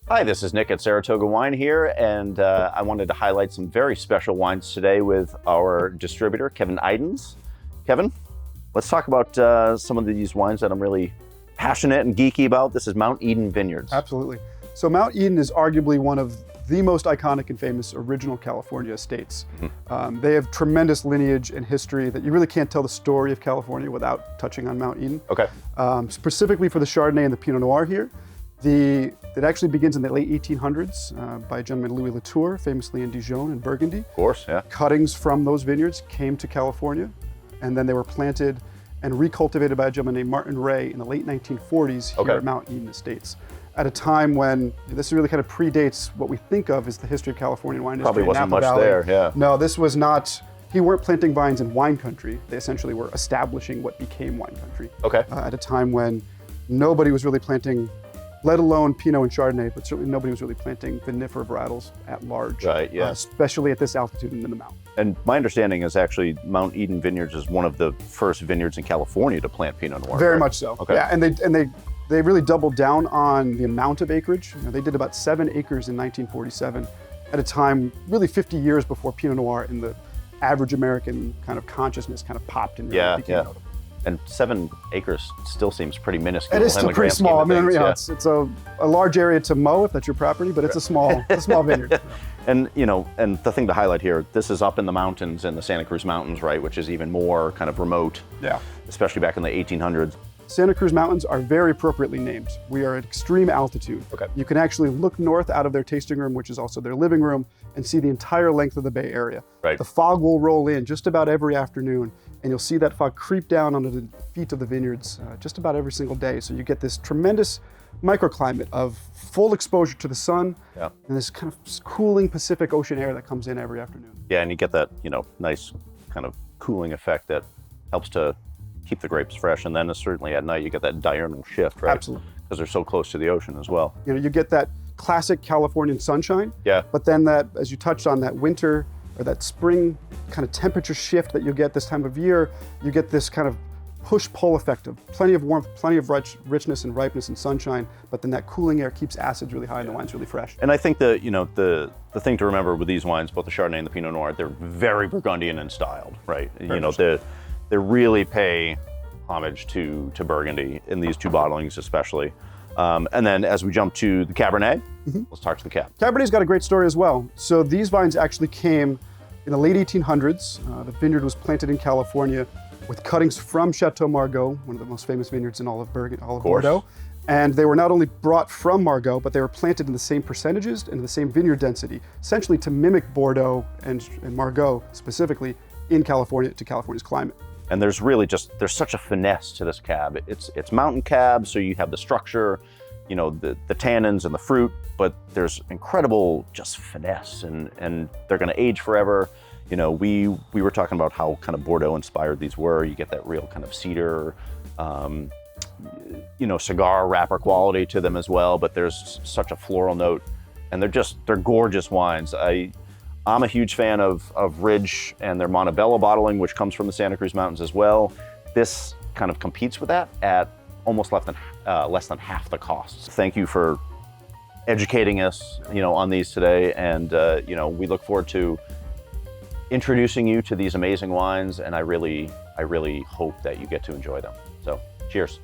Hi, this is Nick at Saratoga Wine here, and I wanted to highlight some very special wines today with our distributor, Kevin Idens. Kevin, let's talk about some of these wines that I'm really passionate and geeky about. This is Mount Eden Vineyards. Absolutely. So Mount Eden is arguably one of the most iconic and famous original California estates. Mm-hmm. They have tremendous lineage and history that you really can't tell the story of California without touching on Mount Eden. Okay. Specifically for the Chardonnay and the Pinot Noir here, it actually begins in the late 1800s by a gentleman, Louis Latour, famously in Dijon and Burgundy. Of course, yeah. Cuttings from those vineyards came to California, and then they were planted and recultivated by a gentleman named Martin Ray in the late 1940s here at Mount Eden Estates, at a time when this really kind of predates what we think of as the history of Californian wine Probably history. Wasn't much Valley. There, yeah. No, this was not. He weren't planting vines in wine country. They essentially were establishing what became wine country. Okay. At a time when nobody was really planting, let alone Pinot and Chardonnay, but certainly nobody was really planting vinifera varietals at large. Right, yeah. Especially at this altitude and in the mountain. And my understanding is actually Mount Eden Vineyards is one of the first vineyards in California to plant Pinot Noir. Very right? much so. Okay. Yeah, and they really doubled down on the amount of acreage. They did about 7 acres in 1947 at a time really 50 years before Pinot Noir in the average American kind of consciousness kind of popped and really became notable. And 7 acres still seems pretty minuscule. It is still pretty small. I mean, things, it's a large area to mow if that's your property, but it's a small vineyard. And and the thing to highlight here, this is up in the mountains in the Santa Cruz Mountains, right, which is even more kind of remote. Yeah. Especially back in the 1800s. Santa Cruz Mountains are very appropriately named. We are at extreme altitude. Okay. You can actually look north out of their tasting room, which is also their living room, and see the entire length of the Bay Area. Right. The fog will roll in just about every afternoon, and you'll see that fog creep down onto the feet of the vineyards just about every single day. So you get this tremendous microclimate of full exposure to the sun and this kind of cooling Pacific Ocean air that comes in every afternoon. Yeah, and you get that, nice kind of cooling effect that helps to keep the grapes fresh, and then certainly at night you get that diurnal shift, right? Absolutely. Because they're so close to the ocean as well. You get that classic Californian sunshine, but then that, as you touched on, that winter or that spring kind of temperature shift that you get this time of year, you get this kind of push-pull effect of plenty of warmth, plenty of richness and ripeness and sunshine, but then that cooling air keeps acids really high and the wine's really fresh. And I think the thing to remember with these wines, both the Chardonnay and the Pinot Noir, they're very Burgundian and styled, right? They really pay homage to Burgundy in these 2 bottlings especially. And then as we jump to the Cabernet, let's talk to the Cab. Cabernet's got a great story as well. So these vines actually came in the late 1800s. The vineyard was planted in California with cuttings from Chateau Margaux, one of the most famous vineyards in all of Bordeaux. And they were not only brought from Margaux, but they were planted in the same percentages and the same vineyard density, essentially to mimic Bordeaux and Margaux specifically in California, to California's climate. And there's really there's such a finesse to this cab. It's mountain cab, so you have the structure, the tannins and the fruit, but there's incredible just finesse, and they're gonna age forever. We were talking about how kind of Bordeaux inspired these were. You get that real kind of cedar, cigar wrapper quality to them as well, but there's such a floral note, and they're gorgeous wines. I'm a huge fan of Ridge and their Montebello bottling, which comes from the Santa Cruz Mountains as well. This kind of competes with that at almost less than half the cost. Thank you for educating us, on these today, and we look forward to introducing you to these amazing wines, and I really hope that you get to enjoy them. So, cheers.